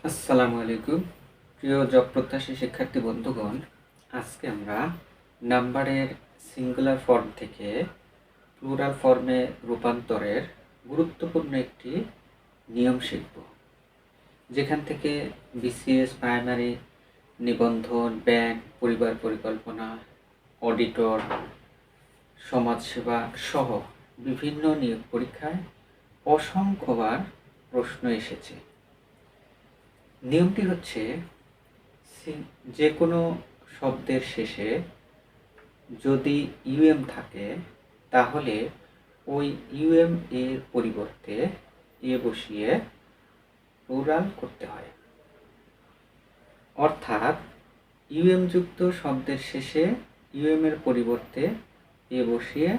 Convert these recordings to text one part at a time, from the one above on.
আসসালামু আলাইকুম প্রিয় জব প্রত্যাশী শিক্ষার্থী বন্ধুগণ, আজকে আমরা নাম্বারের সিঙ্গুলার ফর্ম থেকে প্লুরাল ফর্মে রূপান্তরের গুরুত্বপূর্ণ একটি নিয়ম শিখব, যেখান থেকে বিসিএস, প্রাইমারি, নিবন্ধন, ব্যাংক, পরিবার পরিকল্পনা, অডিটর, সমাজসেবা সহ বিভিন্ন নিয়োগ পরীক্ষায় অসংখ্যবার প্রশ্ন এসেছে। নিয়মটি হচ্ছে, যে কোনো শব্দের শেষে যদি ইউএম থাকে তাহলে ওই ইউএম এর পরিবর্তে এ বসিয়ে প্লুরাল করতে হয়। অর্থাৎ ইউএম যুক্ত শব্দের শেষে ইউএম এর পরিবর্তে এ বসিয়ে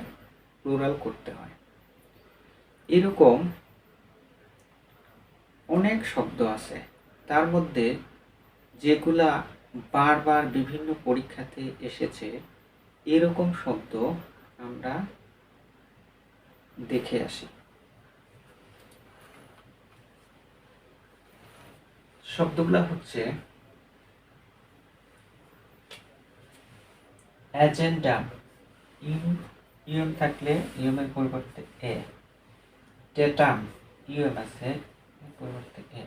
প্লুরাল করতে হয়। এরকম অনেক শব্দ আছে, তার মধ্যে যেগুলা বারবার বিভিন্ন পরীক্ষাতে এসেছে এরকম শব্দ আমরা দেখে আসি। শব্দগুলা হচ্ছে এজেন্ডা, ইউএম থাকলে ইউএম এর পরিবর্তে এ। ডেটাম, ইউএম আছে, পরিবর্তে এ।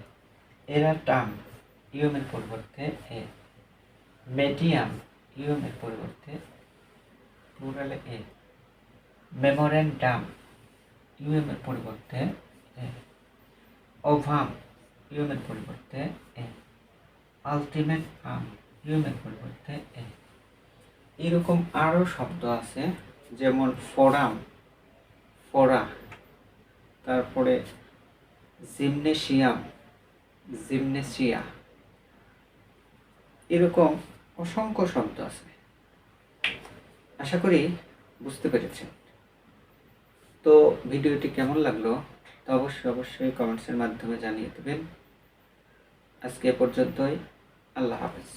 এরাটাম, ইউএম এর পরিবর্তে এ। মেডিয়াম, ইউএম এর পরিবর্তে প্লুরালে এ। মেমোরেন্ডাম, ইউএম এর পরিবর্তে এ। ওভাম, ইউএম এর পরিবর্তে এ। আলটিমেট আম, ইউএম এর পরিবর্তে এ। এরকম আরও শব্দ আছে, যেমন ফোরাম, ফোরা, তারপরে জিমনেশিয়াম, জিমনেশিয়া। এরকম অসংখ্য শব্দ আছে। আশা করি বুঝতে পেরেছেন। তো ভিডিওটি কেমন লাগলো তা অবশ্যই কমেন্টসের মাধ্যমে জানিয়ে দেবেন। আজকে এ পর্যন্তই। আল্লাহ হাফেজ।